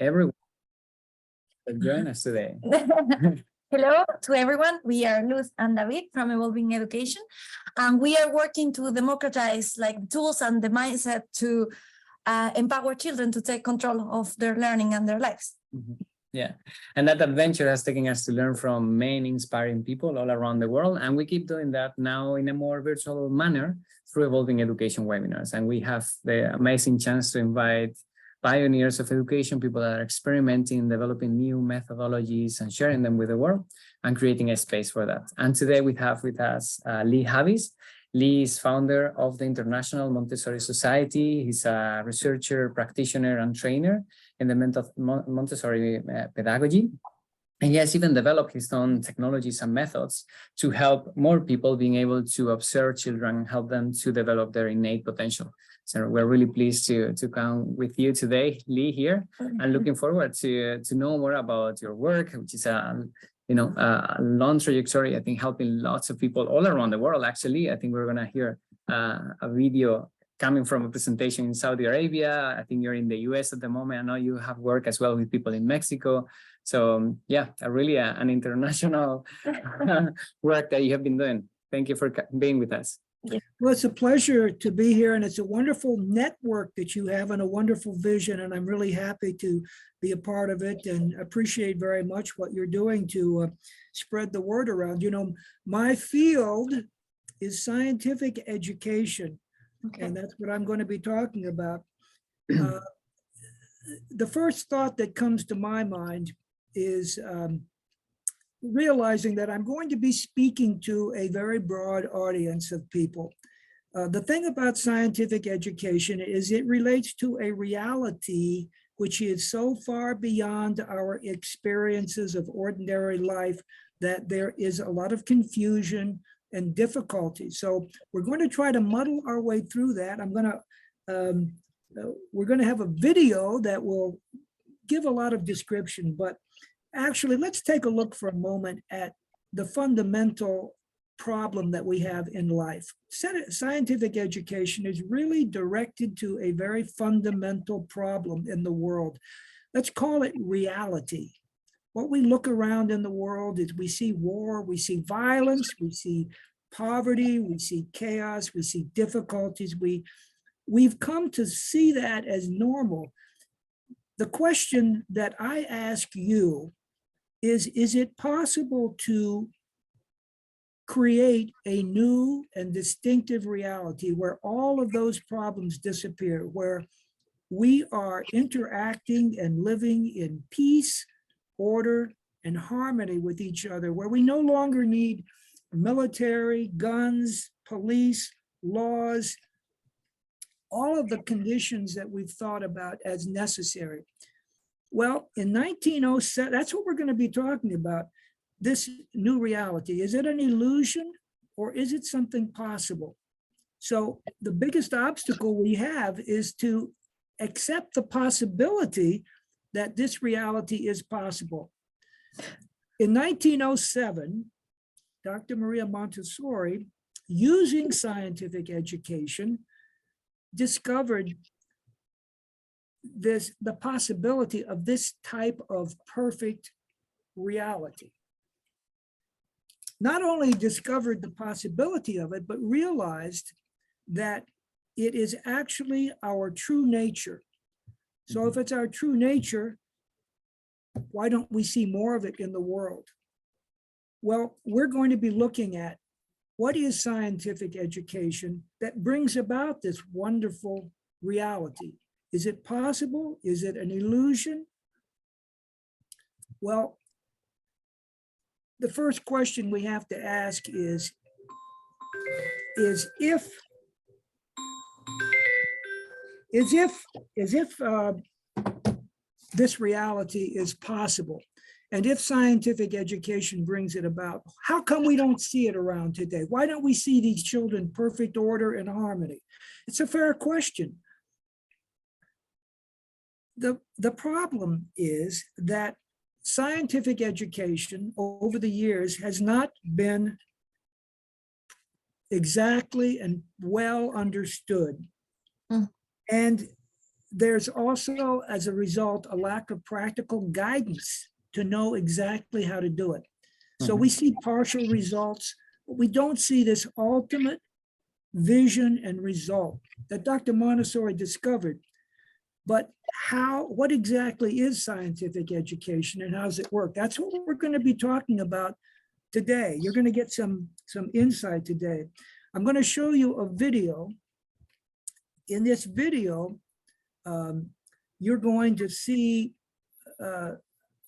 everyone that joined us today. Hello to everyone. We are Luz and David from Evolving Education, and we are working to democratize like tools and the mindset to empower children to take control of their learning and their lives. Yeah, and that adventure has taken us to learn from many inspiring people all around the world, and we keep doing that now in a more virtual manner through Evolving Education webinars. And we have the amazing chance to invite pioneers of education, people that are experimenting, developing new methodologies and sharing them with the world and creating a space for that. And today we have with us Lee Havis. Lee is founder of the International Montessori Society. He's a researcher, practitioner, and trainer in the Montessori pedagogy. And he has even developed his own technologies and methods to help more people being able to observe children and help them to develop their innate potential. So we're really pleased to come with you today, Lee, here, and looking forward to know more about your work, which is a long trajectory. I think helping lots of people all around the world. Actually, I think we're gonna hear a video coming from a presentation in Saudi Arabia. I think you're in the US at the moment. I know you have work as well with people in Mexico. So yeah, really an international work that you have been doing. Thank you for being with us. Well, it's a pleasure to be here, and it's a wonderful network that you have and a wonderful vision, and I'm really happy to be a part of it and appreciate very much what you're doing to spread the word around. You know, my field is scientific education, and that's what I'm going to be talking about. The first thought that comes to my mind is realizing that I'm going to be speaking to a very broad audience of people. The thing about scientific education is it relates to a reality which is so far beyond our experiences of ordinary life that there is a lot of confusion and difficulty. So we're going to try to muddle our way through that. We're going to have a video that will give a lot of description, but actually, let's take a look for a moment at the fundamental problem that we have in life. Scientific education is really directed to a very fundamental problem in the world. Let's call it reality. What we look around in the world is we see war, we see violence, we see poverty, we see chaos, we see difficulties. We've come to see that as normal. The question that I ask you is it possible to create a new and distinctive reality where all of those problems disappear, where we are interacting and living in peace, order, and harmony with each other, where we no longer need military, guns, police, laws, all of the conditions that we've thought about as necessary? Well, in 1907, that's what we're going to be talking about, this new reality. Is it an illusion or is it something possible? So the biggest obstacle we have is to accept the possibility that this reality is possible. In 1907, Dr. Maria Montessori, using scientific education, discovered the possibility of this type of perfect reality. Not only discovered the possibility of it, but realized that it is actually our true nature. So if it's our true nature, why don't we see more of it in the world? Well, we're going to be looking at what is scientific education that brings about this wonderful reality. Is it possible? Is it an illusion? Well, the first question we have to ask is if this reality is possible, and if scientific education brings it about, how come we don't see it around today? Why don't we see these children in perfect order and harmony? It's a fair question. The problem is that scientific education over the years has not been exactly and well understood. And there's also, as a result, a lack of practical guidance to know exactly how to do it. So we see partial results, but we don't see this ultimate vision and result that Dr. Montessori discovered. But what exactly is scientific education and how does it work? That's what we're going to be talking about today. You're going to get some insight today. I'm going to show you a video. In this video, you're going to see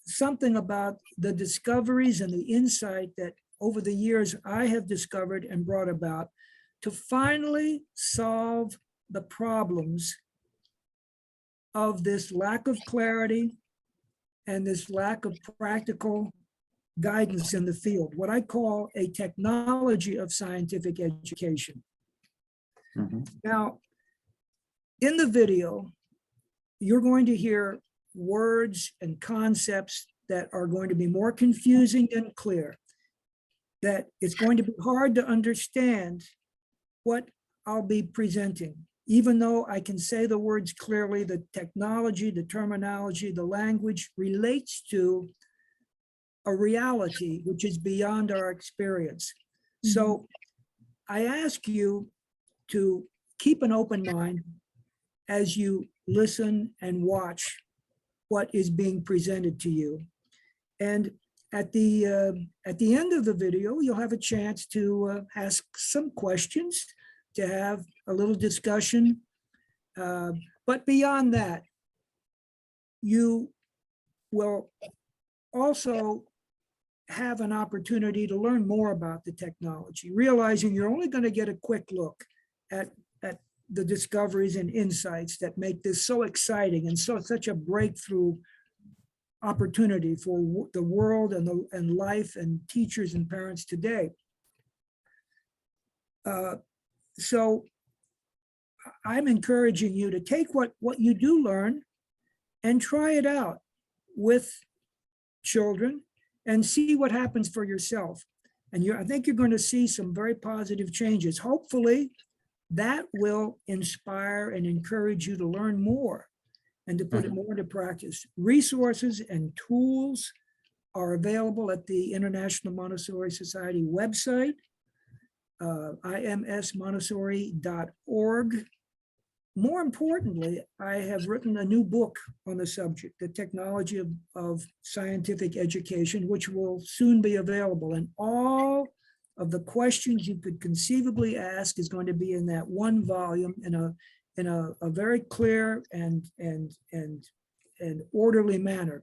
something about the discoveries and the insight that over the years I have discovered and brought about to finally solve the problems of this lack of clarity and this lack of practical guidance in the field, what I call a technology of scientific education. Now, in the video, you're going to hear words and concepts that are going to be more confusing than clear, that it's going to be hard to understand what I'll be presenting. Even though I can say the words clearly, the technology, the terminology, the language relates to a reality which is beyond our experience. So I ask you to keep an open mind as you listen and watch what is being presented to you. And at the end of the video, you'll have a chance to ask some questions, to have a little discussion. But beyond that, you will also have an opportunity to learn more about the technology, realizing you're only going to get a quick look at the discoveries and insights that make this so exciting and such a breakthrough opportunity for the world and life and teachers and parents today. So I'm encouraging you to take what you do learn and try it out with children and see what happens for yourself. And I think you're going to see some very positive changes. Hopefully, that will inspire and encourage you to learn more and to put it more into practice. Resources and tools are available at the International Montessori Society website, imsmontessori.org. More importantly, I have written a new book on the subject, The Technology of Scientific Education, which will soon be available. And all of the questions you could conceivably ask is going to be in that one volume in a very clear and orderly manner.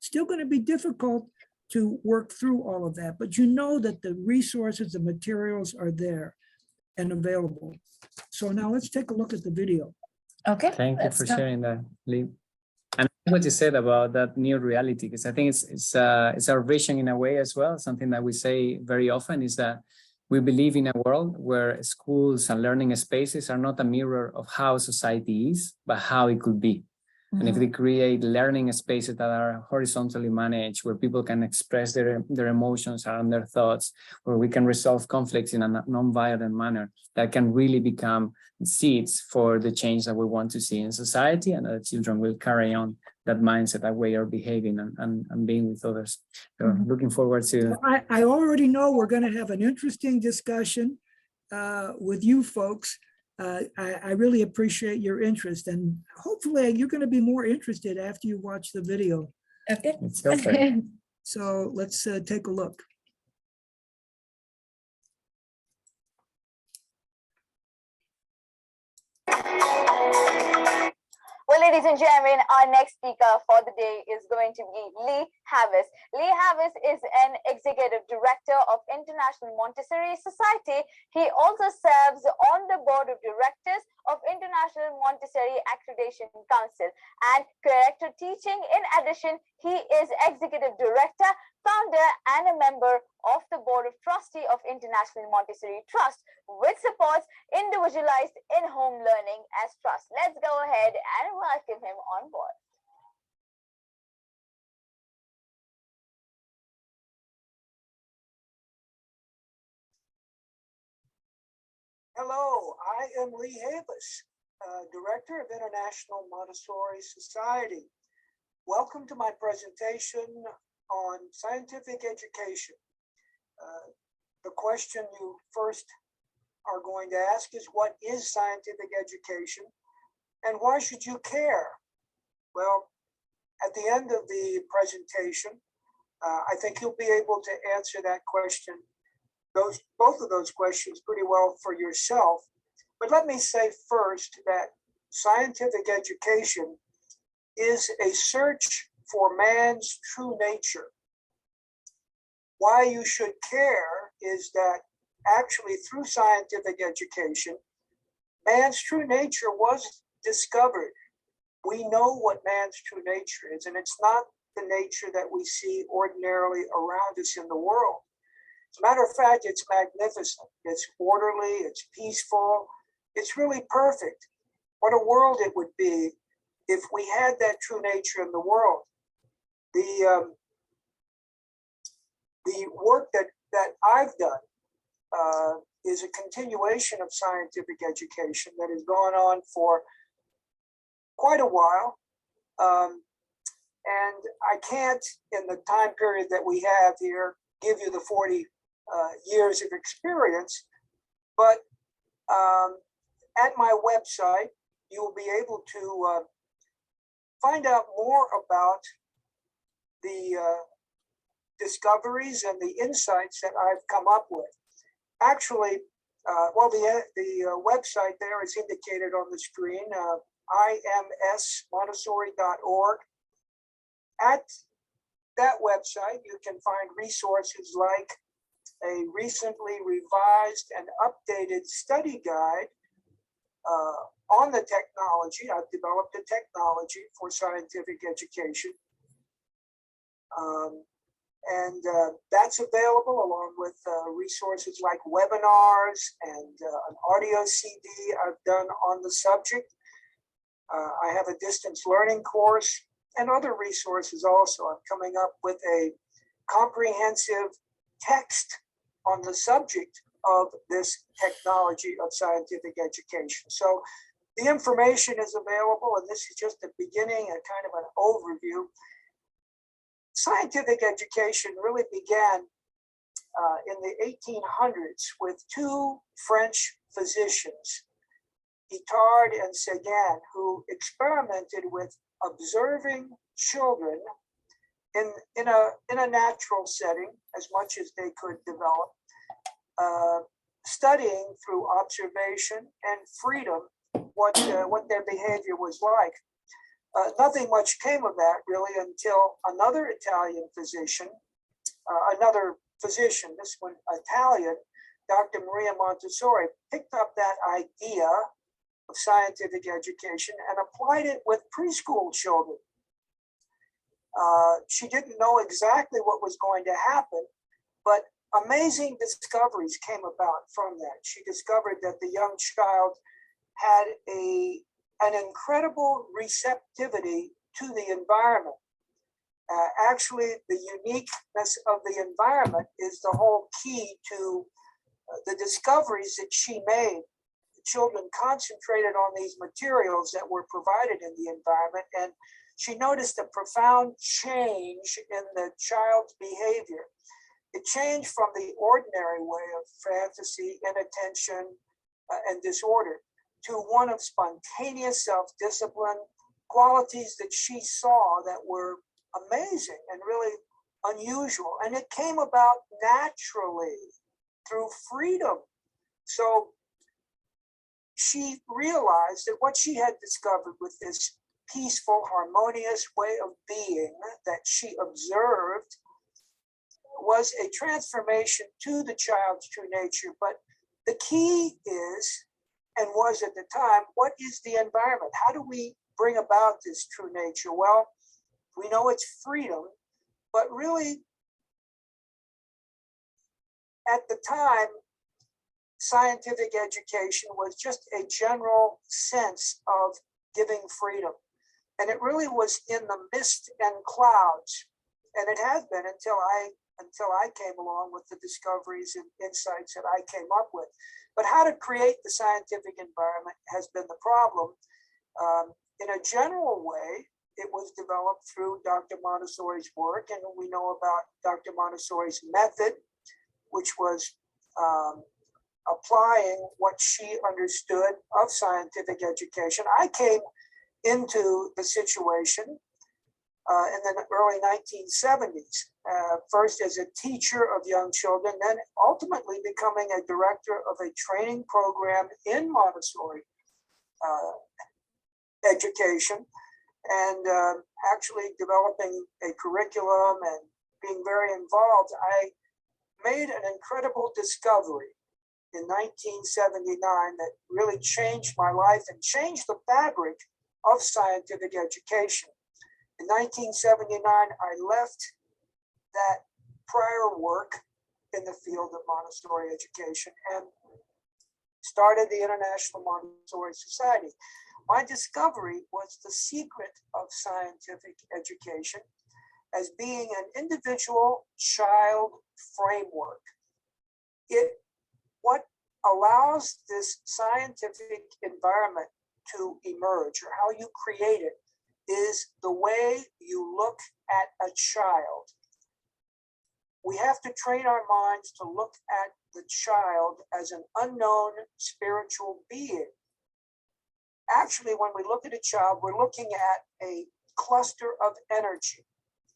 Still going to be difficult to work through all of that, but you know that the resources, the materials are there and available. So now let's take a look at the video. Okay. Thank you for sharing that, Lee. And what you said about that new reality, because I think it's our vision in a way as well. Something that we say very often is that we believe in a world where schools and learning spaces are not a mirror of how society is, but how it could be. And if we create learning spaces that are horizontally managed, where people can express their emotions and their thoughts, where we can resolve conflicts in a non-violent manner, that can really become seeds for the change that we want to see in society, and that children will carry on that mindset, that way of behaving and being with others. So looking forward to... I already know we're going to have an interesting discussion with you folks. I really appreciate your interest, and hopefully you're going to be more interested after you watch the video. Okay. Let's go for it. So let's take a look. Well, ladies and gentlemen, our next speaker for the day is going to be Lee Havis. Lee Havis is an executive director of International Montessori Society. He also serves on the board of directors of International Montessori Accreditation Council and Corrector Teaching. In addition, he is executive director, founder, and a member of the board of trustee of International Montessori Trust, which supports individualized in-home learning as trust. Let's go ahead and welcome him on board. Hello, I am Lee Havis. Director of International Montessori Society. Welcome to my presentation on scientific education. The question you first are going to ask is, what is scientific education and why should you care? Well, at the end of the presentation, I think you'll be able to answer that question, both of those questions pretty well for yourself. But let me say first that scientific education is a search for man's true nature. Why you should care is that actually through scientific education, man's true nature was discovered. We know what man's true nature is, and it's not the nature that we see ordinarily around us in the world. As a matter of fact, it's magnificent. It's orderly, it's peaceful, it's really perfect. What a world it would be if we had that true nature in the world. The work that I've done is a continuation of scientific education that has gone on for quite a while. And I can't, in the time period that we have here, give you the 40 years of experience, but at my website, you will be able to find out more about the discoveries and the insights that I've come up with. Actually, well, the website there is indicated on the screen, imsmontessori.org. At that website, you can find resources like a recently revised and updated study guide on the technology. I've developed a technology for scientific education. And that's available along with resources like webinars and an audio CD I've done on the subject. I have a distance learning course and other resources also. I'm coming up with a comprehensive text on the subject of this technology of scientific education. So the information is available, and this is just the beginning, a kind of an overview. Scientific education really began in the 1800s with two French physicians, Itard and Seguin, who experimented with observing children in a natural setting as much as they could develop, studying through observation and freedom what their behavior was like. Nothing much came of that really until another Italian physician, this one Italian, Dr. Maria Montessori, picked up that idea of scientific education and applied it with preschool children. She didn't know exactly what was going to happen, but amazing discoveries came about from that. She discovered that the young child had an incredible receptivity to the environment. Actually, the uniqueness of the environment is the whole key to the discoveries that she made. The children concentrated on these materials that were provided in the environment, and she noticed a profound change in the child's behavior. It changed from the ordinary way of fantasy, inattention, and disorder to one of spontaneous self-discipline, qualities that she saw that were amazing and really unusual. And it came about naturally through freedom. So she realized that what she had discovered with this peaceful, harmonious way of being that she observed was a transformation to the child's true nature. But the key is, and was at the time, what is the environment? How do we bring about this true nature? Well, we know it's freedom, but really at the time, scientific education was just a general sense of giving freedom. And it really was in the mist and clouds. And it has been until I came along with the discoveries and insights that I came up with. But how to create the scientific environment has been the problem. In a general way, it was developed through Dr. Montessori's work, and we know about Dr. Montessori's method, which was applying what she understood of scientific education. I came into the situation in the early 1970s, first as a teacher of young children, then ultimately becoming a director of a training program in Montessori education, and actually developing a curriculum and being very involved. I made an incredible discovery in 1979 that really changed my life and changed the fabric of scientific education. In 1979, I left that prior work in the field of Montessori education and started the International Montessori Society. My discovery was the secret of scientific education as being an individual child framework. What allows this scientific environment to emerge, or how you create it, is the way you look at a child. We have to train our minds to look at the child as an unknown spiritual being. Actually, when we look at a child, we're looking at a cluster of energy.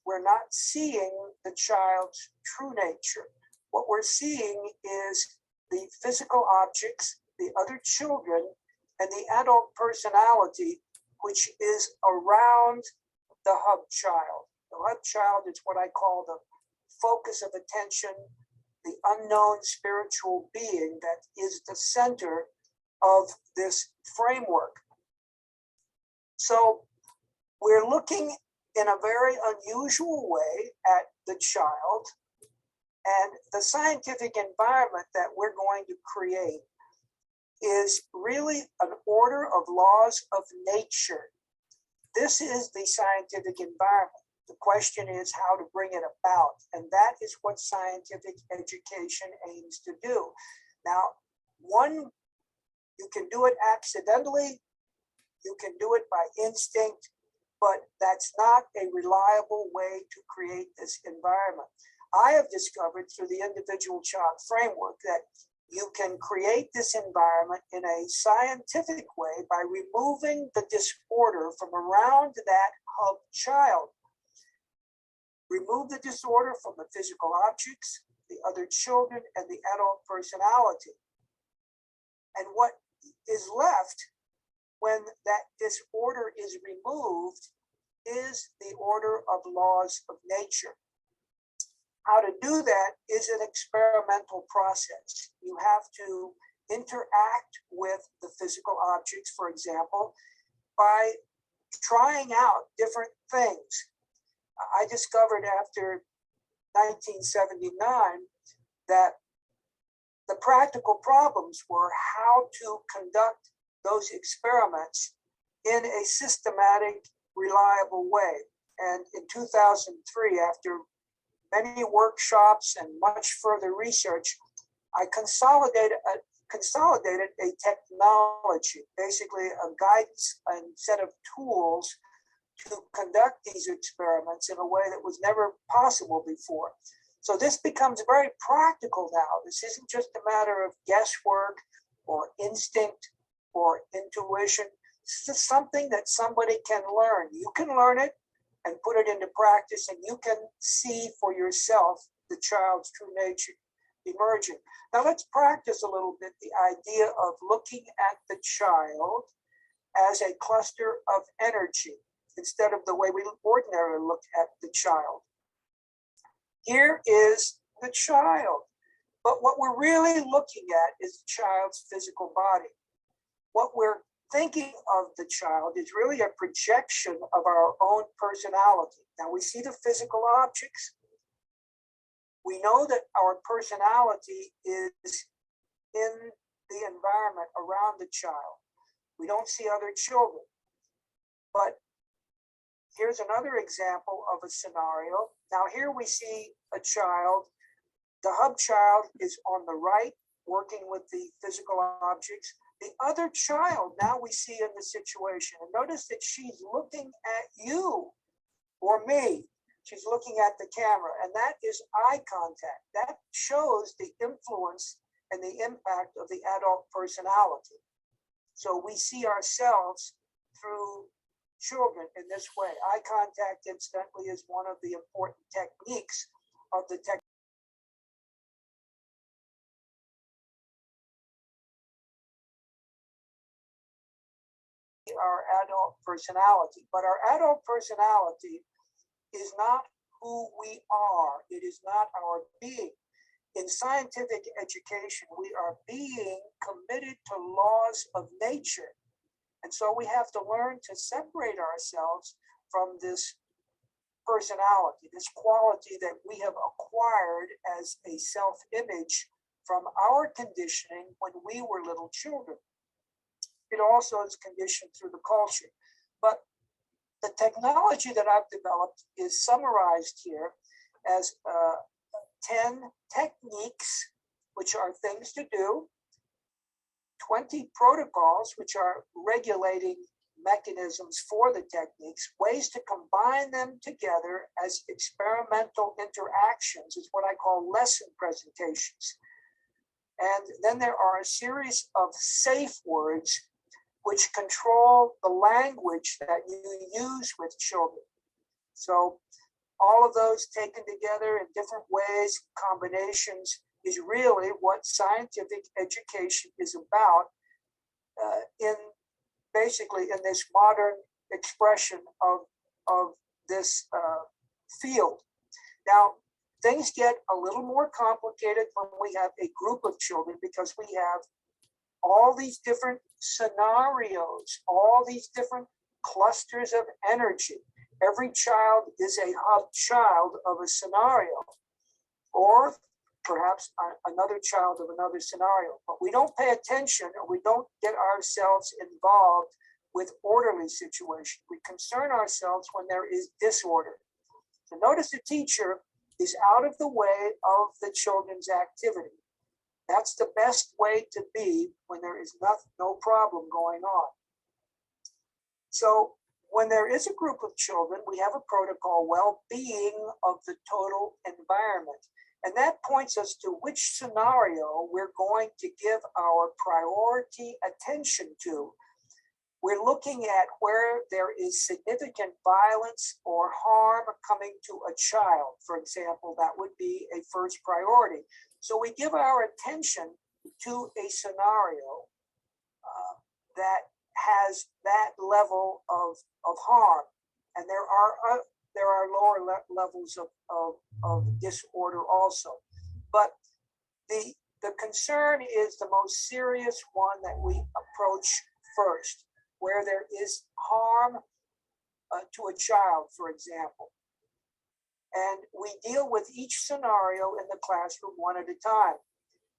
We're not seeing the child's true nature. What we're seeing is the physical objects, the other children, and the adult personality, which is around the hub child. The hub child is what I call the focus of attention, the unknown spiritual being that is the center of this framework. So we're looking in a very unusual way at the child, and the scientific environment that we're going to create is really an order of laws of nature. This is the scientific environment. The question is how to bring it about, and that is what scientific education aims to do. Now, you can do it accidentally, you can do it by instinct, but that's not a reliable way to create this environment. I have discovered through the individual child framework that you can create this environment in a scientific way by removing the disorder from around that hub child. Remove the disorder from the physical objects, the other children, and the adult personality. And what is left when that disorder is removed is the order of laws of nature. How to do that is an experimental process. You have to interact with the physical objects, for example, by trying out different things. I discovered after 1979 that the practical problems were how to conduct those experiments in a systematic, reliable way. And in 2003, after many workshops and much further research, I consolidated a technology, basically a guidance and set of tools to conduct these experiments in a way that was never possible before. So this becomes very practical now. This isn't just a matter of guesswork or instinct or intuition. This is something that somebody can learn. You can learn it and put it into practice, and you can see for yourself the child's true nature emerging. Now let's practice a little bit the idea of looking at the child as a cluster of energy instead of the way we ordinarily look at the child. Here is the child, but what we're really looking at is the child's physical body. What we're thinking of the child is really a projection of our own personality. Now we see the physical objects. We know that our personality is in the environment around the child. We don't see other children. But here's another example of a scenario. Now here we see a child. The hub child is on the right working with the physical objects. The other child now we see in the situation, and notice that she's looking at you or me. She's looking at the camera, and that is eye contact. That shows the influence and the impact of the adult personality. So we see ourselves through children in this way. Eye contact, incidentally, is one of the important techniques of the our adult personality. But our adult personality is not who we are. It is not our being. In scientific education, we are being committed to laws of nature. And so we have to learn to separate ourselves from this personality, this quality that we have acquired as a self-image from our conditioning when we were little children. It also is conditioned through the culture. But the technology that I've developed is summarized here as 10 techniques, which are things to do, 20 protocols, which are regulating mechanisms for the techniques, ways to combine them together as experimental interactions is what I call lesson presentations. And then there are a series of safe words which control the language that you use with children. So all of those taken together in different ways, combinations, is really what scientific education is about in basically in this modern expression of this field. Now, things get a little more complicated when we have a group of children because we have all these different scenarios, all these different clusters of energy. Every child is a hub child of a scenario, or perhaps another child of another scenario. But we don't pay attention, or we don't get ourselves involved with orderly situations. We concern ourselves when there is disorder. So notice the teacher is out of the way of the children's activity. That's the best way to be when there is no problem going on. So when there is a group of children, we have a protocol, well-being of the total environment. And that points us to which scenario we're going to give our priority attention to. We're looking at where there is significant violence or harm coming to a child. For example, that would be a first priority. So we give our attention to a scenario that has that level of harm. And there are lower levels of disorder also. But the concern is the most serious one that we approach first, where there is harm to a child, for example. And we deal with each scenario in the classroom one at a time.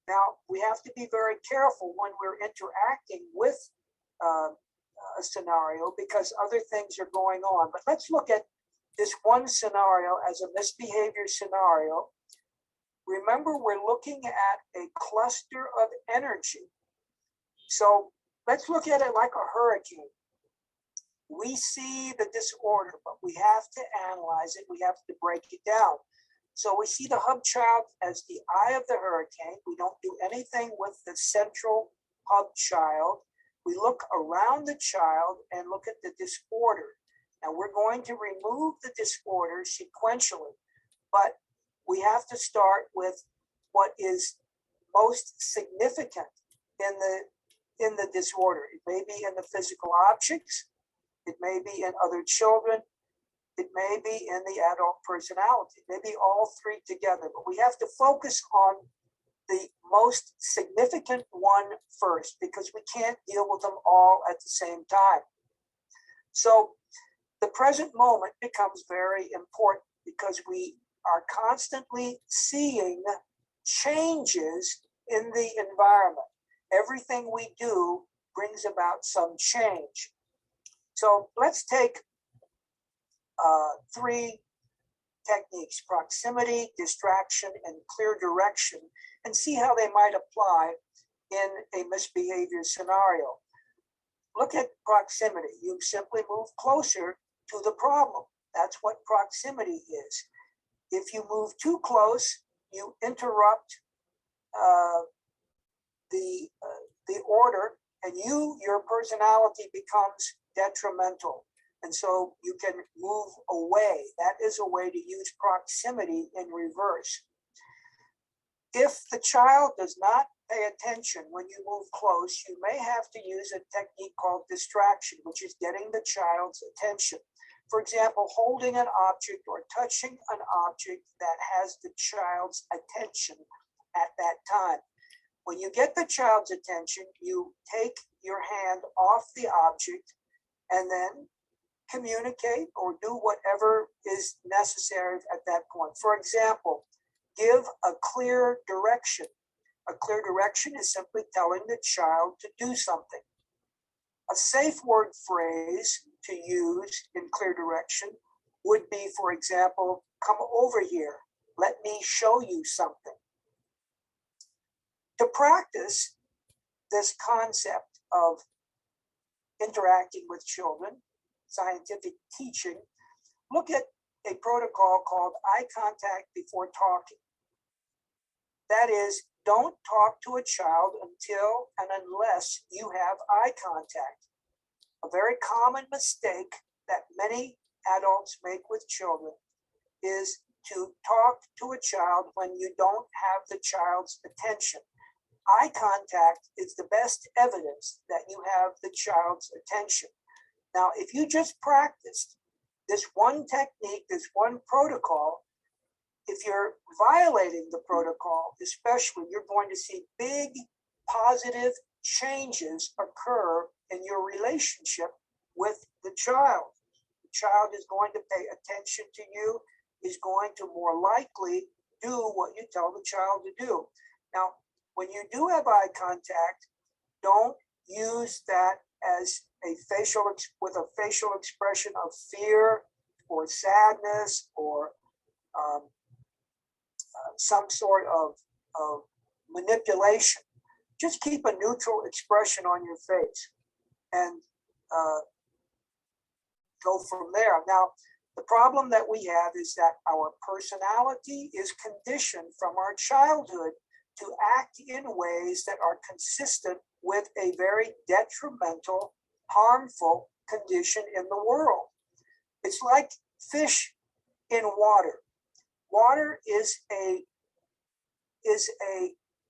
Now, we have to be very careful when we're interacting with a scenario because other things are going on. But let's look at this one scenario as a misbehavior scenario. Remember, we're looking at a cluster of energy. So let's look at it like a hurricane. We see the disorder, but we have to analyze it. We have to break it down. So we see the hub child as the eye of the hurricane. We don't do anything with the central hub child. We look around the child and look at the disorder. Now we're going to remove the disorder sequentially, but we have to start with what is most significant in the disorder. It may be in the physical objects, it may be in other children, it may be in the adult personality, maybe all three together, but we have to focus on the most significant one first because we can't deal with them all at the same time. So the present moment becomes very important because we are constantly seeing changes in the environment. Everything we do brings about some change. So let's take three techniques: proximity, distraction, and clear direction, and see how they might apply in a misbehavior scenario. Look at proximity. You simply move closer to the problem. That's what proximity is. If you move too close, you interrupt the order, and your personality becomes detrimental. And so you can move away. That is a way to use proximity in reverse. If the child does not pay attention when you move close, you may have to use a technique called distraction, which is getting the child's attention. For example, holding an object or touching an object that has the child's attention at that time. When you get the child's attention, you take your hand off the object and then communicate or do whatever is necessary at that point. For example, give a clear direction. A clear direction is simply telling the child to do something. A safe word phrase to use in clear direction would be, for example, come over here, let me show you something. To practice this concept of interacting with children, scientific teaching, look at a protocol called eye contact before talking. That is, don't talk to a child until and unless you have eye contact. A very common mistake that many adults make with children is to talk to a child when you don't have the child's attention. Eye contact is the best evidence that you have the child's attention. Now, if you just practiced this one technique, this one protocol, if you're violating the protocol, especially, you're going to see big positive changes occur in your relationship with the child. The child is going to pay attention to you, is going to more likely do what you tell the child to do. Now, when you do have eye contact, don't use that as with a facial expression of fear or sadness or some sort of manipulation. Just keep a neutral expression on your face and go from there. Now, the problem that we have is that our personality is conditioned from our childhood to act in ways that are consistent with a very detrimental, harmful condition in the world. It's like fish in water. Water is a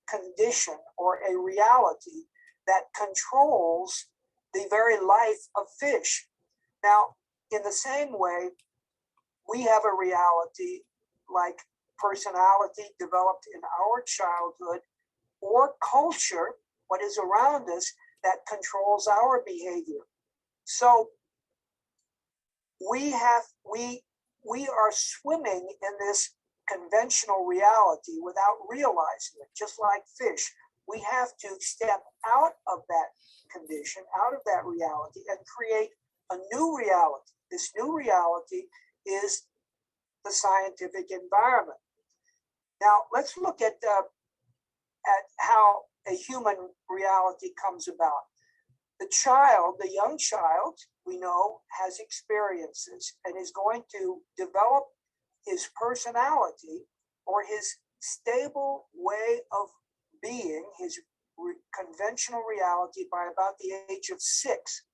condition or a reality that controls the very life of fish. Now, in the same way, we have a reality like personality developed in our childhood or culture, what is around us, that controls our behavior. So we are swimming in this conventional reality without realizing it, just like fish. We have to step out of that condition, out of that reality, and create a new reality. This new reality is the scientific environment. Now, let's look at how a human reality comes about. The child, the young child, we know, has experiences and is going to develop his personality or his stable way of being, his conventional reality, by about the age of 6.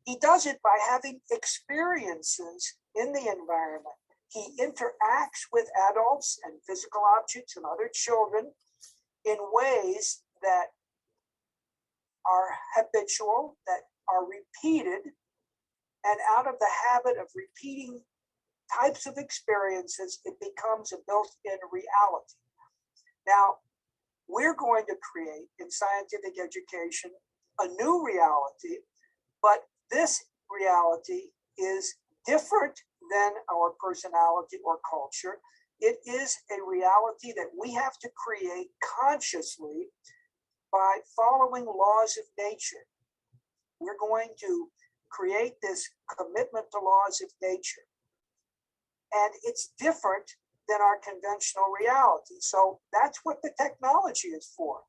He does it by having experiences in the environment. He interacts with adults and physical objects and other children in ways that are habitual, that are repeated, and out of the habit of repeating types of experiences, it becomes a built-in reality. Now, we're going to create in scientific education a new reality, but this reality is different than our personality or culture. It is a reality that we have to create consciously by following laws of nature. We're going to create this commitment to laws of nature. and it's different than our conventional reality. So that's what the technology is for.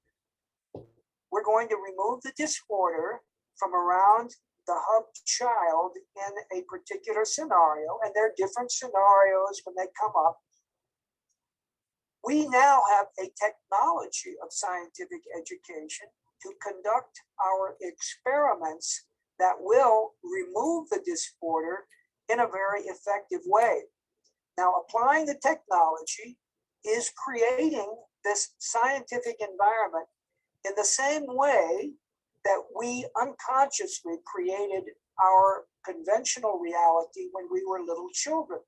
We're going to remove the disorder from around the hub child in a particular scenario, and there are different scenarios when they come up. We now have a technology of scientific education to conduct our experiments that will remove the disorder in a very effective way. Now, applying the technology is creating this scientific environment in the same way that we unconsciously created our conventional reality when we were little children.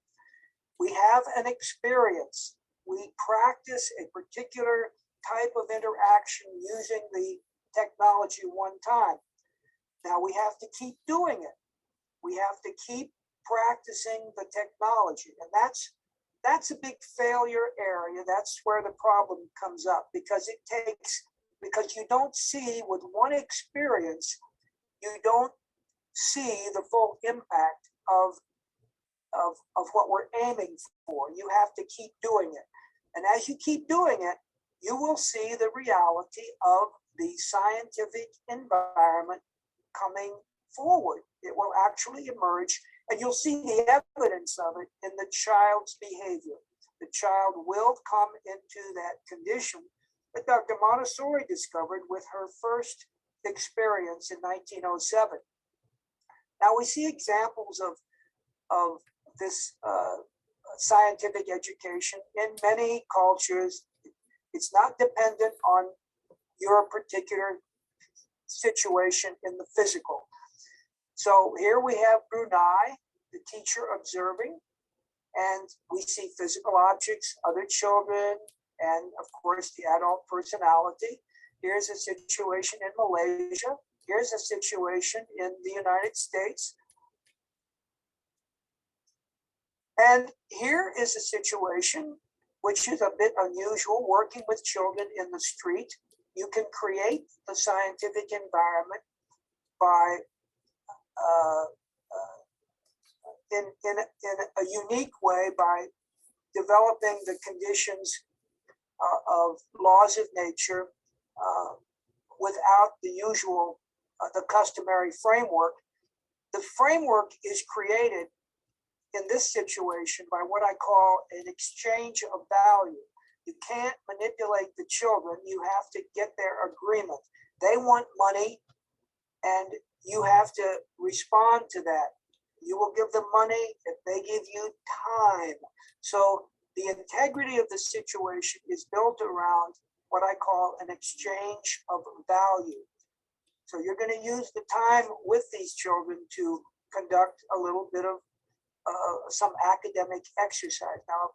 We have an experience. We practice a particular type of interaction using the technology one time. Now we have to keep doing it. We have to keep practicing the technology. And that's a big failure area. That's where the problem comes up, because you don't see with one experience, you don't see the full impact of what we're aiming for. You have to keep doing it. And as you keep doing it, you will see the reality of the scientific environment coming forward. It will actually emerge, and you'll see the evidence of it in the child's behavior. The child will come into that condition that Dr. Montessori discovered with her first experience in 1907. Now we see examples of this scientific education in many cultures. It's not dependent on your particular situation in the physical. So here we have Brunei, the teacher observing, and we see physical objects, other children, and of course the adult personality. Here's a situation in Malaysia. Here's a situation in the United States. And here is a situation which is a bit unusual, working with children in the street. You can create the scientific environment by in a unique way by developing the conditions of laws of nature without the usual, the customary framework. The framework is created in this situation by what I call an exchange of value. You can't manipulate the children. You have to get their agreement. They want money, and you have to respond to that. You will give them money if they give you time. So the integrity of the situation is built around what I call an exchange of value. So you're going to use the time with these children to conduct a little bit of some academic exercise. Now,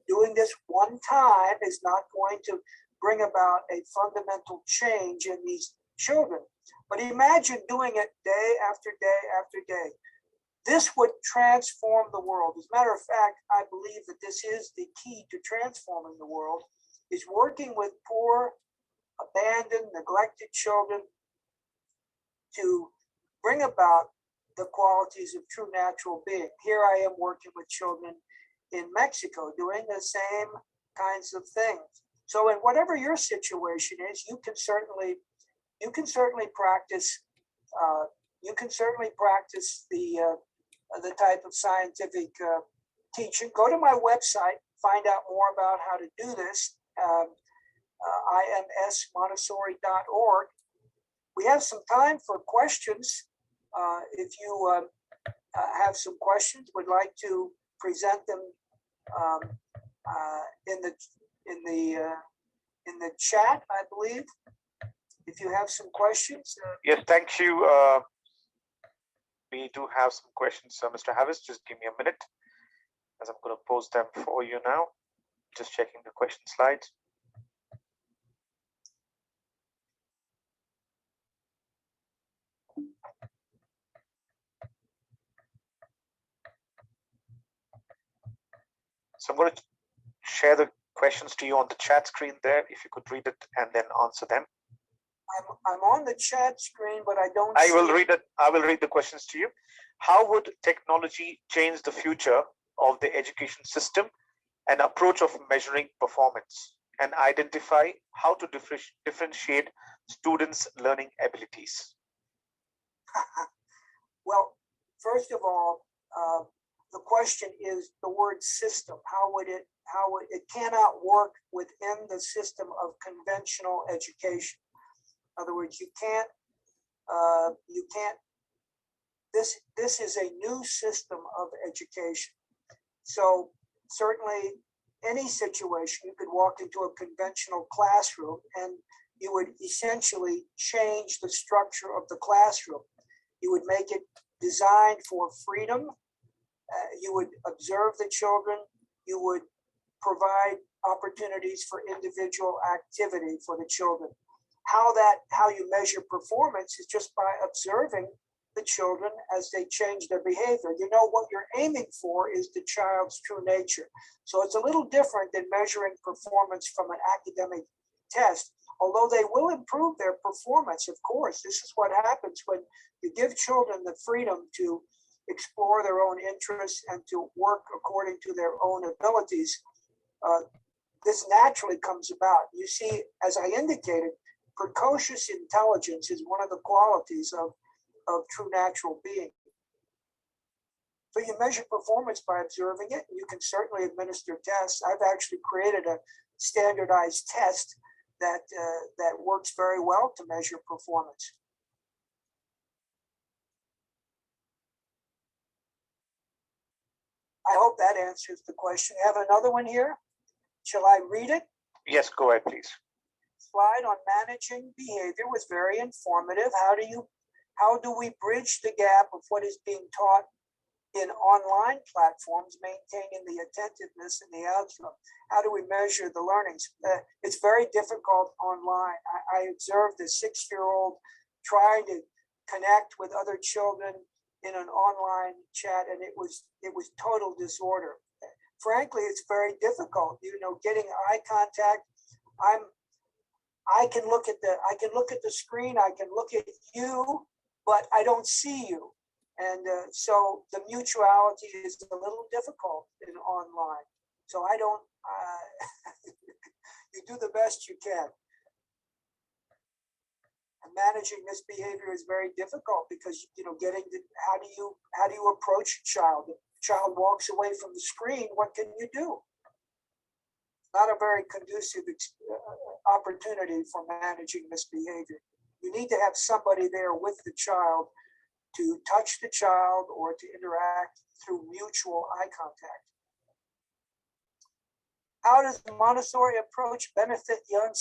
doing this one time is not going to bring about a fundamental change in these children. But imagine doing it day after day after day. This would transform the world. As a matter of fact, I believe that this is the key to transforming the world, is working with poor, abandoned, neglected children to bring about the qualities of true natural being. Here I am working with children in Mexico doing the same kinds of things. So in whatever your situation is, you can certainly practice the type of scientific teaching. Go to my website, find out more about how to do this. imsmontessori.org. We have some time for questions. If you have some questions, would like to present them in the chat, I believe. If you have some questions. Yes, thank you. We do have some questions, Mr. Havis. Just give me a minute, as I'm going to post them for you now. Just checking the question slides. So I'm going to share the questions to you on the chat screen there. If you could read it and then answer them. I'm on the chat screen, but I don't. I will read it. I will read the questions to you. How would technology change the future of the education system, an approach of measuring performance, and identify how to differentiate students' learning abilities? Well, first of all, the question is the word system. It cannot work within the system of conventional education. In other words, you can't, this is a new system of education. So certainly any situation, you could walk into a conventional classroom and you would essentially change the structure of the classroom. You would make it designed for freedom. You would observe the children. You would provide opportunities for individual activity for the children. How you measure performance is just by observing the children as they change their behavior. You know, what you're aiming for is the child's true nature. So it's a little different than measuring performance from an academic test, although they will improve their performance, of course. This is what happens when you give children the freedom to explore their own interests and to work according to their own abilities. This naturally comes about. You see, as I indicated, precocious intelligence is one of the qualities of true natural being. So you measure performance by observing it. You can certainly administer tests. I've actually created a standardized test that works very well to measure performance. I hope that answers the question. I have another one here. Shall I read it? Yes, go ahead, please. Slide on managing behavior was very informative. How do we bridge the gap of what is being taught in online platforms, maintaining the attentiveness and the outcome? How do we measure the learnings? It's very difficult online. I observed a 6-year-old trying to connect with other children in an online chat, and it was total disorder. Frankly, it's very difficult. You know, getting eye contact. I can look at the screen. I can look at you, but I don't see you. And so the mutuality is a little difficult in online. So I don't, you do the best you can. And managing this behavior is very difficult because, you know, how do you approach a child? If a child walks away from the screen, what can you do? Not a very conducive opportunity for managing this behavior. You need to have somebody there with the child to touch the child or to interact through mutual eye contact. How does the Montessori approach benefit young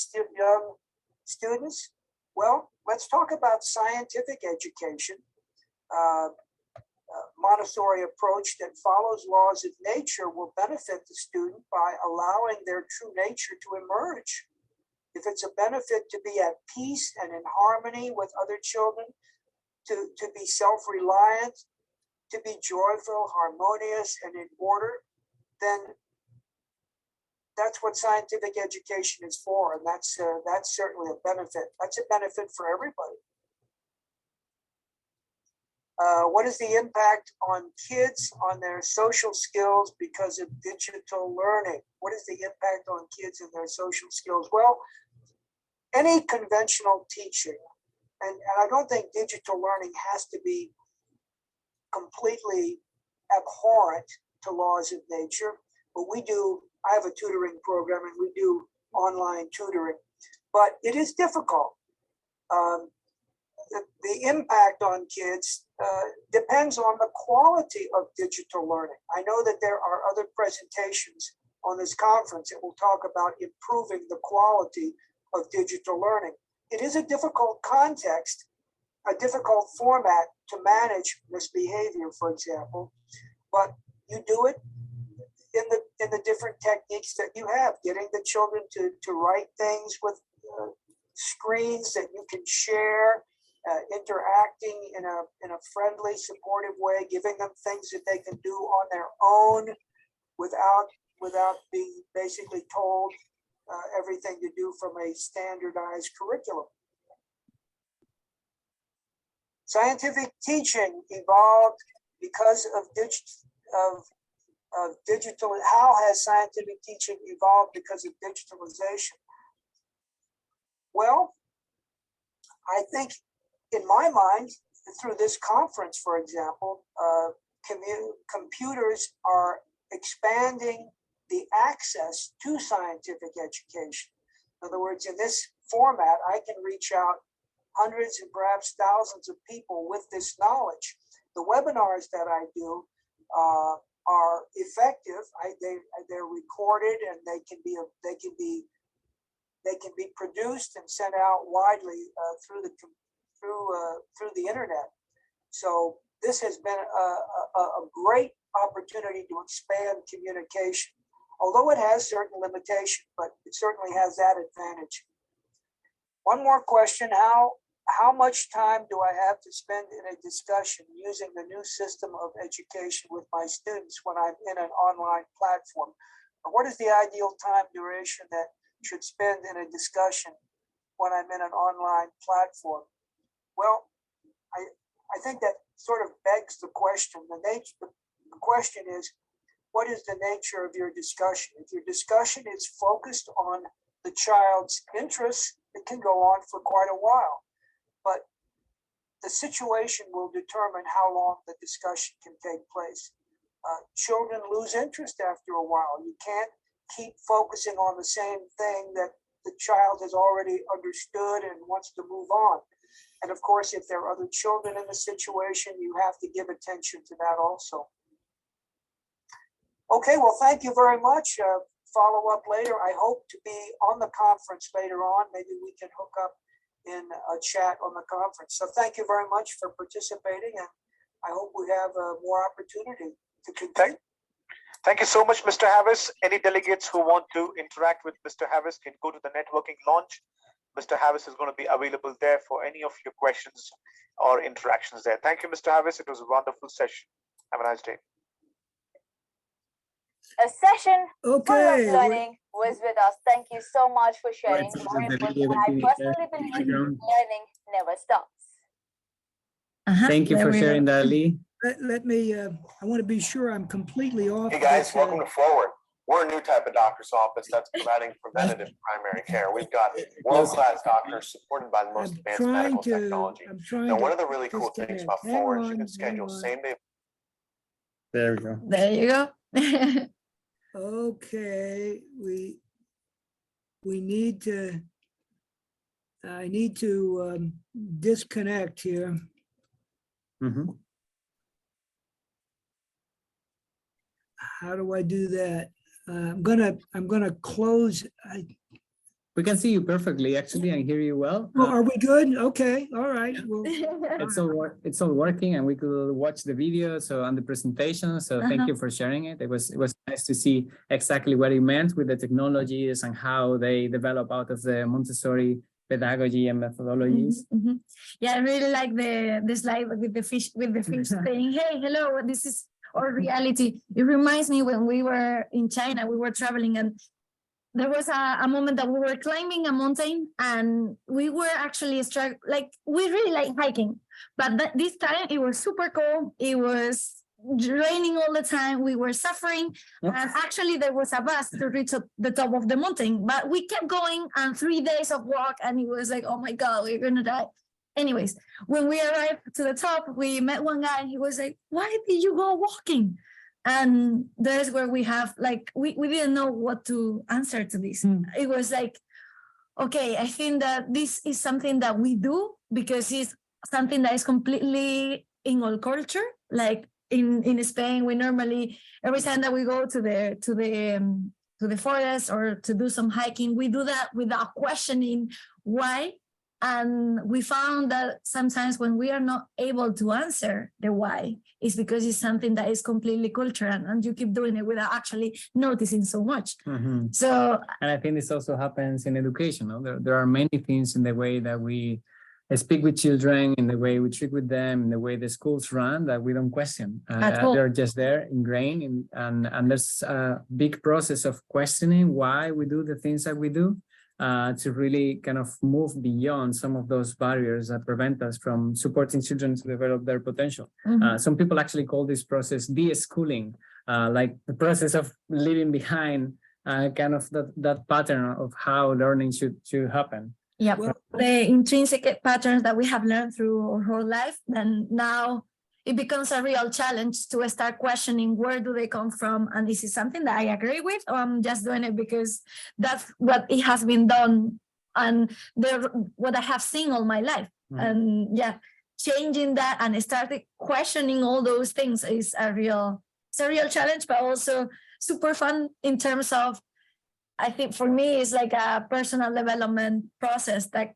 students? Well, let's talk about scientific education. Montessori approach that follows laws of nature will benefit the student by allowing their true nature to emerge. If it's a benefit to be at peace and in harmony with other children, to be self-reliant, to be joyful, harmonious, and in order, then that's what scientific education is for, and that's certainly a benefit. That's a benefit for everybody. What is the impact on kids on their social skills because of digital learning? What is the impact on kids and their social skills? Well, any conventional teaching, and I don't think digital learning has to be completely abhorrent to laws of nature, but I have a tutoring program and we do online tutoring, but it is difficult. The impact on kids depends on the quality of digital learning. I know that there are other presentations on this conference that will talk about improving the quality of digital learning. It is a difficult context, a difficult format to manage misbehavior, for example, but you do it in the different techniques that you have, getting the children to write things with screens that you can share, interacting in a friendly, supportive way, giving them things that they can do on their own without being basically told everything to do from a standardized curriculum. Scientific teaching evolved because of digital, how has scientific teaching evolved because of digitalization? Well, I think in my mind, through this conference, for example, computers are expanding the access to scientific education. In other words, in this format, I can reach out hundreds and perhaps thousands of people with this knowledge. The webinars that I do are effective. They're recorded and they can be produced and sent out widely through the internet. So this has been a great opportunity to expand communication, although it has certain limitations, but it certainly has that advantage. One more question: how much time do I have to spend in a discussion using the new system of education with my students when I'm in an online platform? Or what is the ideal time duration that should spend in a discussion when I'm in an online platform? Well, I think that sort of begs the question. The question is, what is the nature of your discussion? If your discussion is focused on the child's interests, it can go on for quite a while. But the situation will determine how long the discussion can take place. Children lose interest after a while. You can't keep focusing on the same thing that the child has already understood and wants to move on. And of course, if there are other children in the situation, you have to give attention to that also. Okay, well, thank you very much. Follow up later. I hope to be on the conference later on. Maybe we can hook up in a chat on the conference. So thank you very much for participating, and I hope we have more opportunity to continue. Thank you so much, Mr. Havis. Any delegates who want to interact with Mr. Havis can go to the networking launch. Mr. Havis is going to be available there for any of your questions or interactions there. Thank you, Mr. Havis. It was a wonderful session. Have a nice day. A session full of Okay. learning was with us. Thank you so much for sharing. More important, I personally believe learning never stops. Thank you There for we sharing go. that, Lee. Let me, I want to be sure I'm completely off. Hey guys, this, welcome to Forward. We're a new type of doctor's office that's providing preventative primary care. We've got world-class doctors supported by the most advanced medical technology. Now, one of the really cool things about Forward is you can schedule same-day. There we go. There you go. Okay, we need to, I need to disconnect here. Mhm. How do I do that? I'm gonna close. We can see you perfectly, actually, and hear you well. Oh, are we good? Okay, all right. Well, It's all working, and we could watch the video, so on the presentation. So thank you for sharing it. It was nice to see exactly what you meant with the technologies and how they develop out of the Montessori pedagogy and methodologies. Yeah, I really like the slide with the fish saying, "Hey, hello, this is our reality." It reminds me when we were in China, we were traveling, and there was a moment that we were climbing a mountain, and we were actually we really like hiking, but this time it was super cold. It was raining all the time. We were suffering, and actually there was a bus to reach the top of the mountain, but we kept going, and 3 days of walk, and it was like, oh my God, we're gonna die. Anyways, when we arrived to the top, we met one guy, and he was like, "Why did you go walking?" And there's where we have we didn't know what to answer to this. It was like, okay, I think that this is something that we do because it's something that is completely in our culture. Like in Spain, we normally, every time that we go to the forest or to do some hiking, we do that without questioning why. And we found that sometimes when we are not able to answer the why, it's because it's something that is completely cultural, and you keep doing it without actually noticing so much. So, and I think this also happens in education. No? There are many things in the way that we speak with children, in the way we treat with them, in the way the schools run, that we don't question. They're just there, ingrained, and there's a big process of questioning why we do the things that we do. To really kind of move beyond some of those barriers that prevent us from supporting children to develop their potential. Some people actually call this process de-schooling like the process of leaving behind kind of that pattern of how learning should happen. Yeah, Well, the intrinsic patterns that we have learned through our whole life, then now it becomes a real challenge to start questioning where do they come from, and this is something that I agree with, or I'm just doing it because that's what it has been done and what I have seen all my life. And yeah, changing that and started questioning all those things is a real challenge, but also super fun in terms of, I think for me, it's like a personal development process that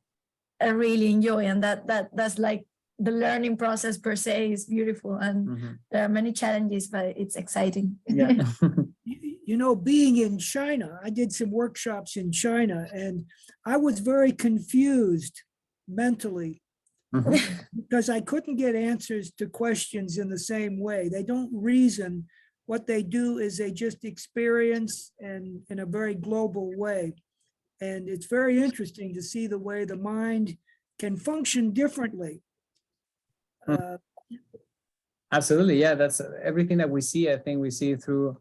I really enjoy, and that's like the learning process per se is beautiful, and there are many challenges, but it's exciting. Yeah. You know, being in China, I did some workshops in China, and I was very confused mentally because I couldn't get answers to questions in the same way. They don't reason. What they do is they just experience and in a very global way. And it's very interesting to see the way the mind can function differently. Absolutely, yeah, that's everything that we see. I think we see through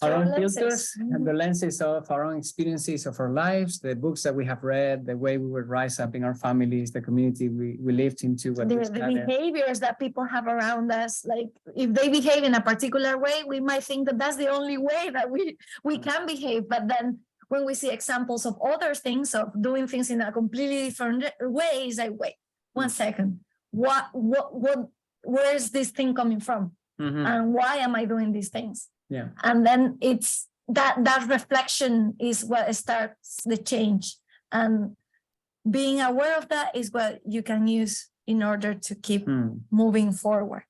our own filters and the lenses of our own experiences of our lives, the books that we have read, the way we would rise up in our families, the community we lived into. The behaviors that people have around us, like if they behave in a particular way, we might think that that's the only way that we can behave. But then when we see examples of other things, of doing things in a completely different way, it's like, wait, 1 second, where is this thing coming from? And why am I doing these things? Yeah. And then it's that reflection is what starts the change, and being aware of that is what you can use in order to keep moving forward.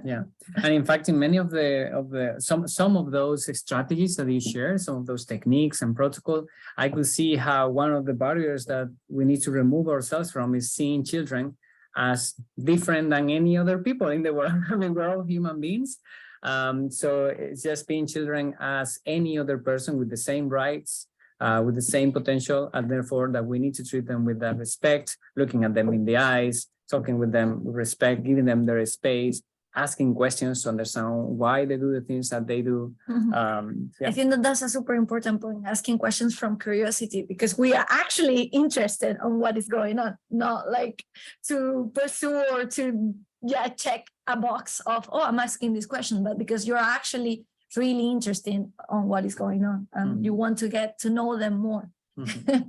Yeah, and in fact, in many of some of those strategies that you share, some of those techniques and protocol, I could see how one of the barriers that we need to remove ourselves from is seeing children as different than any other people in the world. I mean, we're all human beings. So it's just being children as any other person with the same rights, with the same potential, and therefore that we need to treat them with that respect, looking at them in the eyes, talking with them with respect, giving them their space, asking questions to understand why they do the things that they do. Yeah. I think that's a super important point, asking questions from curiosity, because we are actually interested on what is going on, not like to pursue or to check a box of, oh, I'm asking this question, but because you're actually really interested on what is going on and you want to get to know them more.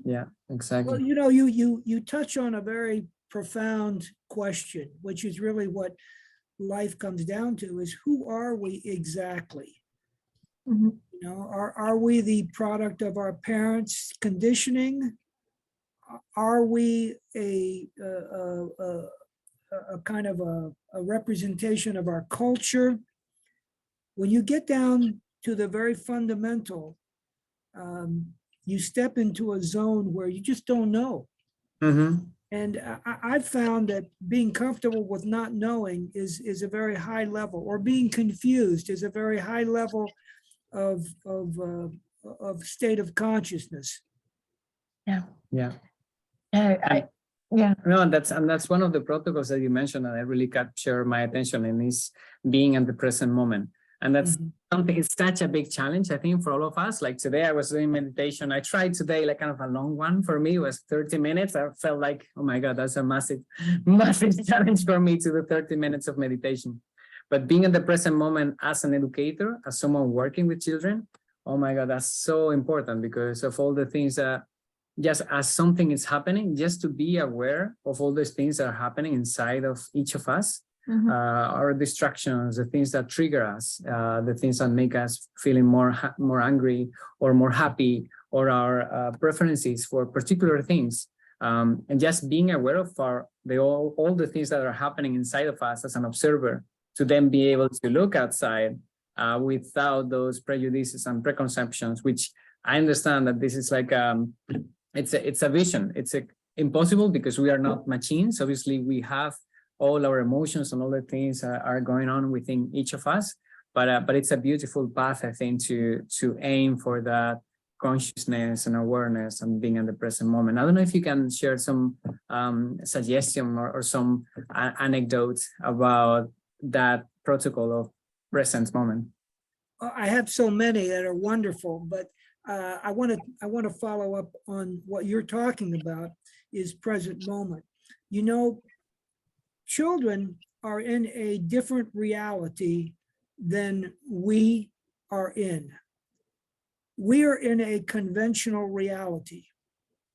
Yeah, exactly. Well, you know, you touch on a very profound question, which is really what life comes down to, is who are we exactly? You know, are we the product of our parents' conditioning? Are we a kind of a representation of our culture? When you get down to the very fundamental, you step into a zone where you just don't know. And I've found that being comfortable with not knowing is a very high level, or being confused is a very high level of state of consciousness. Yeah. Yeah. Yeah. No, that's one of the protocols that you mentioned that I really capture my attention, and is being in the present moment. And that's something, it's such a big challenge, I think, for all of us. Like today I was doing meditation. I tried today, like kind of a long one for me. It was 30 minutes. I felt like, oh my God, that's a massive challenge for me to do 30 minutes of meditation. But being in the present moment as an educator, as someone working with children, oh my God, that's so important, because of all the things that, just as something is happening, just to be aware of all those things that are happening inside of each of us. Our distractions, the things that trigger us, the things that make us feeling more angry or more happy, or our preferences for particular things, and just being aware of all the things that are happening inside of us as an observer, to then be able to look outside without those prejudices and preconceptions, which I understand that this is like it's a vision. It's impossible because we are not machines. Obviously, we have all our emotions and all the things are going on within each of us, but it's a beautiful path, I think, to aim for that consciousness and awareness and being in the present moment. I don't know if you can share some suggestion or some anecdotes about that protocol of present moment. I have so many that are wonderful, but I want to follow up on what you're talking about is present moment. You know, children are in a different reality than we are in. We are in a conventional reality.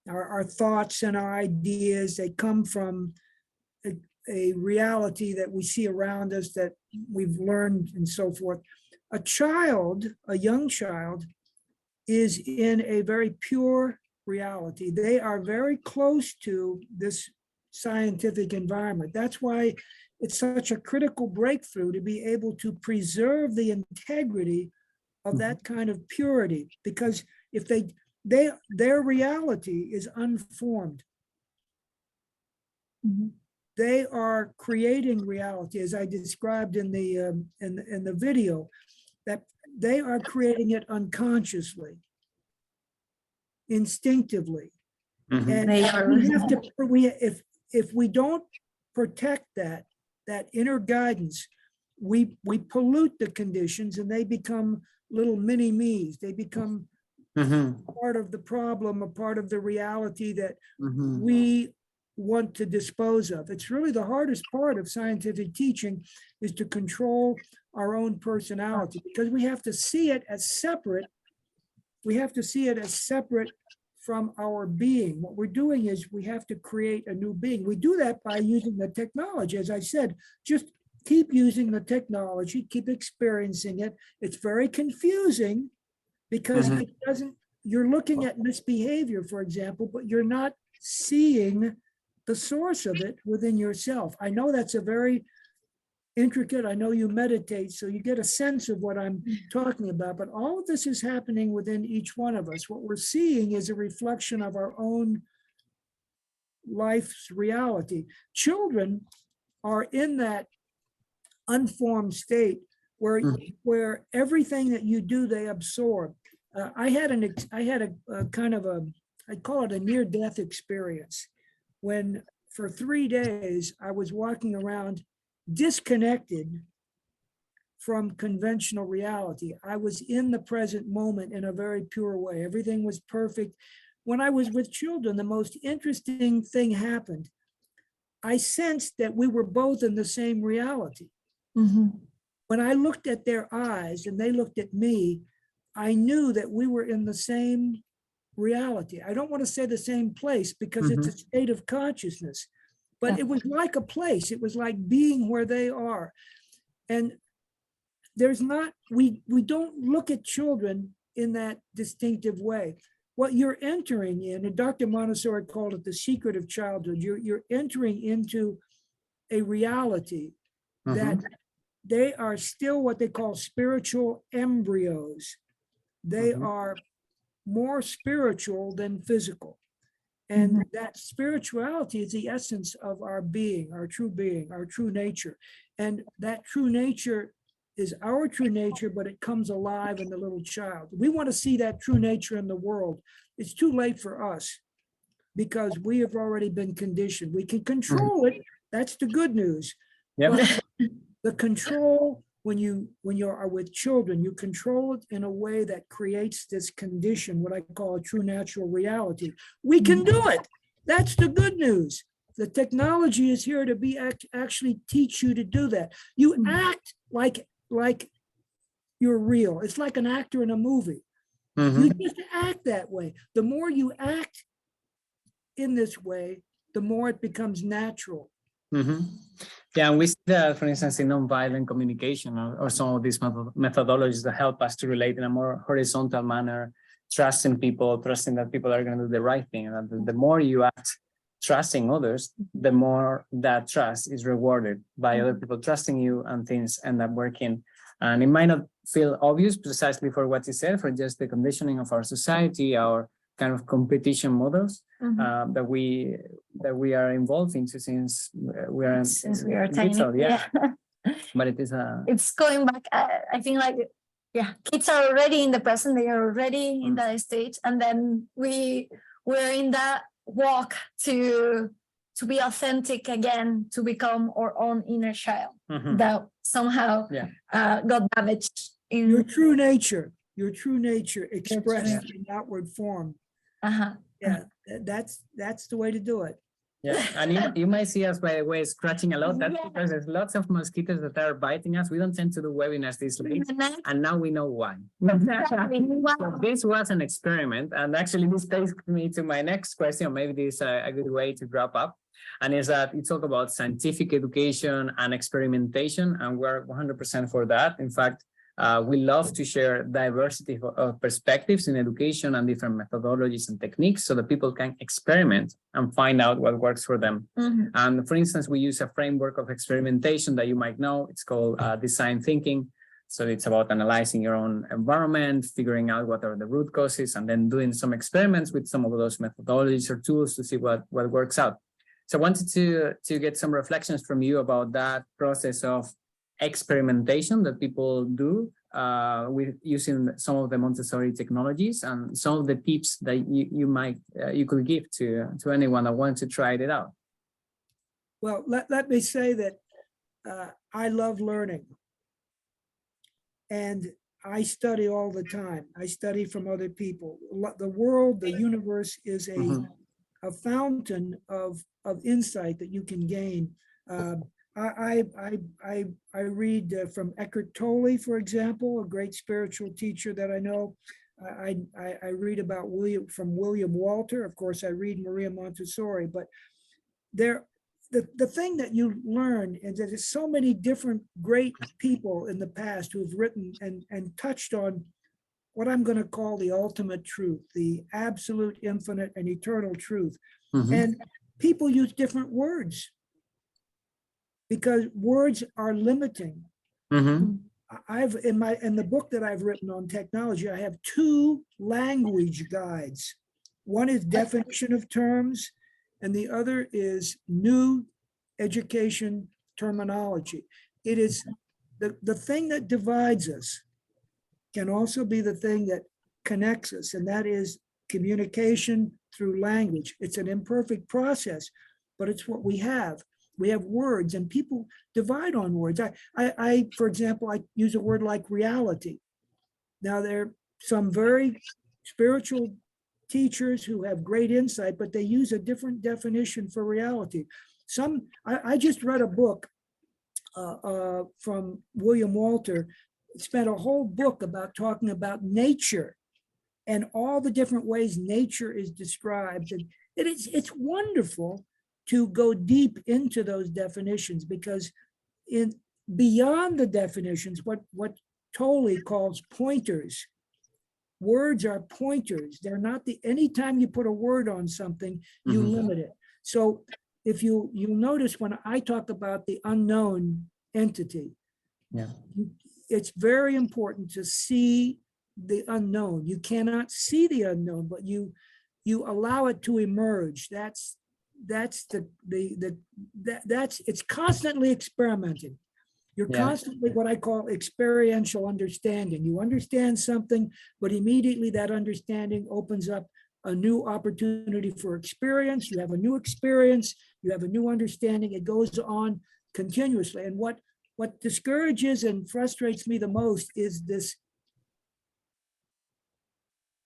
Our thoughts and our ideas, they come from a reality that we see around us that we've learned and so forth. A child, a young child, is in a very pure reality. They are very close to this scientific environment. That's why it's such a critical breakthrough to be able to preserve the integrity of that kind of purity, because if their reality is unformed. They are creating reality, as I described in the video, that they are creating it unconsciously, instinctively. And we have to, if we don't protect that inner guidance, we pollute the conditions and they become little mini me's. They become part of the problem, a part of the reality that we want to dispose of. It's really the hardest part of scientific teaching, is to control our own personality, because we have to see it as separate. We have to see it as separate from our being. What we're doing is we have to create a new being. We do that by using the technology. As I said, just keep using the technology, keep experiencing it. It's very confusing because it doesn't, you're looking at misbehavior, for example, but you're not seeing the source of it within yourself. I know that's a very intricate, I know you meditate, so you get a sense of what I'm talking about, but all of this is happening within each one of us. What we're seeing is a reflection of our own life's reality. Children are in that unformed state where everything that you do, they absorb. I had a kind of I call it a near-death experience, when for 3 days I was walking around disconnected from conventional reality. I was in the present moment in a very pure way. Everything was perfect. When I was with children, the most interesting thing happened. I sensed that we were both in the same reality. When I looked at their eyes and they looked at me, I knew that we were in the same reality. I don't want to say the same place because it's a state of consciousness, but it was like a place. It was like being where they are. And there's not, we don't look at children in that distinctive way. What you're entering in, and Dr. Montessori called it the secret of childhood, you're entering into a reality that they are still what they call spiritual embryos. They are more spiritual than physical. And that spirituality is the essence of our being, our true nature. And that true nature is our true nature, but it comes alive in the little child. We want to see that true nature in the world. It's too late for us because we have already been conditioned. We can control it. That's the good news. But the control, when you are with children, you control it in a way that creates this condition, what I call a true natural reality. We can do it. That's the good news. The technology is here to be actually teach you to do that. You act like you're real. It's like an actor in a movie. You just act that way. The more you act in this way, the more it becomes natural. Yeah, and we see that, for instance, in nonviolent communication or some of these methodologies that help us to relate in a more horizontal manner, trusting people, trusting that people are going to do the right thing. And the more you act trusting others, the more that trust is rewarded by other people trusting you, and things end up working. And it might not feel obvious precisely for what you said, for just the conditioning of our society, our kind of competition models that we are involved into since we are tiny. But it is it's going back. I think kids are already in the present. They are already in that stage, and then we're in that walk to be authentic again, to become our own inner child that somehow got damaged in your true nature expressed in outward form. Yeah, that's the way to do it. Yeah, and you might see us, by the way, scratching a lot. That's because there's lots of mosquitoes that are biting us. We don't tend to do webinars this late, and now we know why. So this was an experiment, and actually this takes me to my next question. Maybe this is a good way to wrap up, and is that you talk about scientific education and experimentation, and we're 100% for that. In fact, we love to share diversity of perspectives in education and different methodologies and techniques so that people can experiment and find out what works for them. And for instance, we use a framework of experimentation that you might know. It's called design thinking. So it's about analyzing your own environment, figuring out what are the root causes, and then doing some experiments with some of those methodologies or tools to see what works out. So I wanted to get some reflections from you about that process of experimentation that people do with using some of the Montessori technologies, and some of the tips that you could give to anyone that wants to try it out. Well, let me say that I love learning, and I study all the time. I study from other people. The world, the universe is a fountain of insight that you can gain. I read from Eckhart Tolle, for example, a great spiritual teacher that I know. I read about William Walter. Of course, I read Maria Montessori. But the thing that you learn is that there's so many different great people in the past who have written and touched on what I'm going to call the ultimate truth, the absolute, infinite, and eternal truth. And people use different words, because words are limiting. I've in the book that I've written on technology, I have 2 language guides. One is definition of terms, and the other is new education terminology. It is the thing that divides us can also be the thing that connects us, and that is communication through language. It's an imperfect process, but it's what we have. We have words, and people divide on words. I, for example, I use a word like reality. Now, there are some very spiritual teachers who have great insight, but they use a different definition for reality. I just read a book from William Walter, spent a whole book about talking about nature and all the different ways nature is described. And it's wonderful to go deep into those definitions, because beyond the definitions, what Tolle calls pointers, words are pointers. They're not anytime you put a word on something, you limit it. So if you'll notice when I talk about the unknown entity, it's very important to see the unknown. You cannot see the unknown, but you allow it to emerge. It's constantly experimenting. You're constantly what I call experiential understanding. You understand something, but immediately that understanding opens up a new opportunity for experience. You have a new experience, you have a new understanding. It goes on continuously. And what discourages and frustrates me the most is this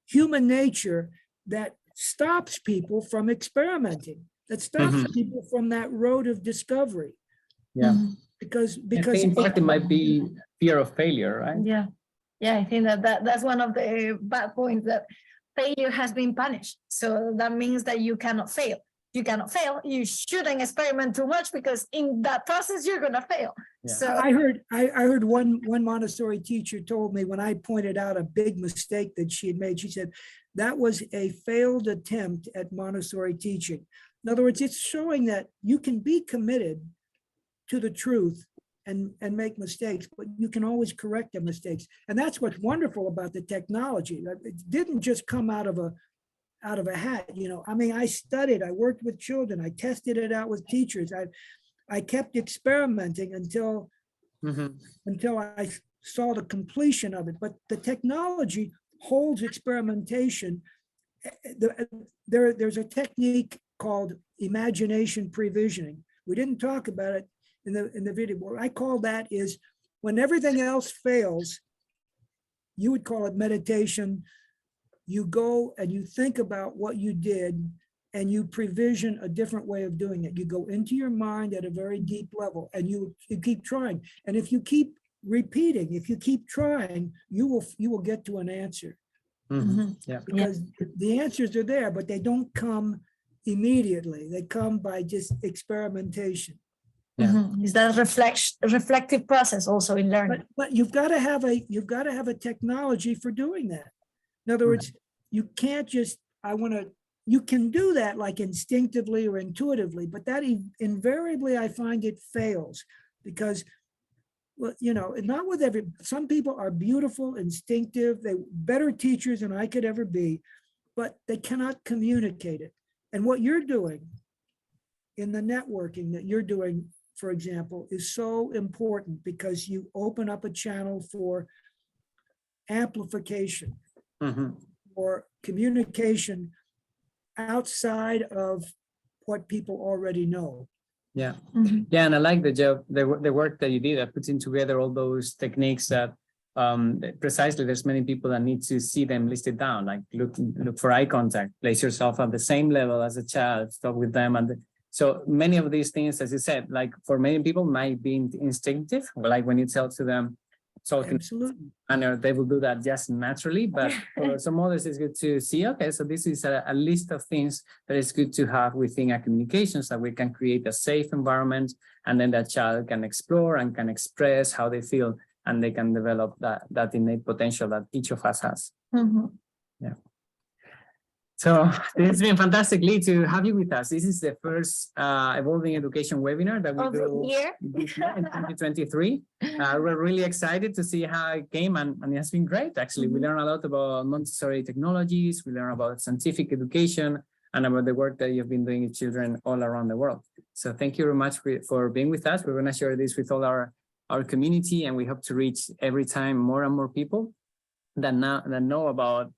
human nature that stops people from experimenting, that stops people from that road of discovery. Because in fact, it might be fear of failure, right? I think that's one of the bad points, that failure has been punished. So that means that you cannot fail. You cannot fail. You shouldn't experiment too much, because in that process you're gonna fail. So I heard one Montessori teacher told me, when I pointed out a big mistake that she had made, she said that was a failed attempt at Montessori teaching. In other words, it's showing that you can be committed to the truth and make mistakes, but you can always correct the mistakes. And that's what's wonderful about the technology. It didn't just come out of a hat. I mean, I studied, I worked with children, I tested it out with teachers. I kept experimenting until I saw the completion of it. But the technology holds experimentation. There's a technique called imagination previsioning. We didn't talk about it in the video. What I call that is when everything else fails, you would call it meditation. You go and you think about what you did and you provision a different way of doing it. You go into your mind at a very deep level and you keep trying. And if you keep repeating, if you keep trying, you will get to an answer. Yeah. Because the answers are there, but they don't come immediately. They come by just experimentation. Yeah. Is that a reflective process also in learning? But you've got to have a technology for doing that. In other words, you can't just, you can do that like instinctively or intuitively, but that invariably I find it fails because, well, you know, not with some people are beautiful, instinctive, they're better teachers than I could ever be, but they cannot communicate it. And what you're doing in the networking that you're doing, for example, is so important because you open up a channel for amplification or communication outside of what people already know. Yeah. Yeah, and I like the work that you did at putting together all those techniques that precisely there's many people that need to see them listed down, like look for eye contact, place yourself at the same level as a child, talk with them. And so many of these things, as you said, like for many people might be instinctive, like when you tell to them, Absolutely. And they will do that just naturally, but for some others it's good to see, okay, so this is a list of things that is good to have within our communication so that we can create a safe environment, and then that child can explore and can express how they feel, and they can develop that innate potential that each of us has. Yeah. So it's been fantastic, Lee, to have you with us. This is the first Evolving Education webinar that we do this year in 2023. We're really excited to see how it came, and it has been great, actually. We learned a lot about Montessori technologies, we learned about scientific education, and about the work that you've been doing with children all around the world. So thank you very much for being with us. We're going to share this with all our community, and we hope to reach every time more and more people that know about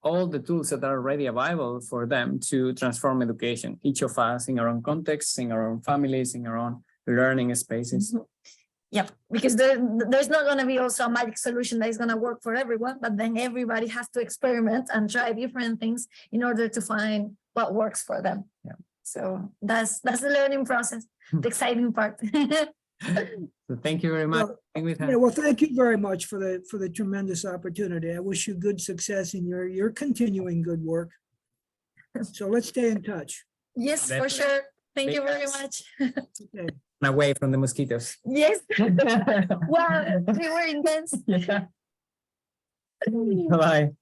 all the tools that are already available for them to transform education, each of us in our own contexts, in our own families, in our own learning spaces. Yeah, because there's not going to be also a magic solution that is going to work for everyone, but then everybody has to experiment and try different things in order to find what works for them. Yeah. So that's the learning process, the exciting part. So thank you very much. Well, thank you very much for the tremendous opportunity. I wish you good success in your continuing good work. So let's stay in touch. Yes, Definitely. for sure. Thank you very much. Okay. Away from the mosquitoes. Yes. Wow, they were intense. Yeah. Bye-bye.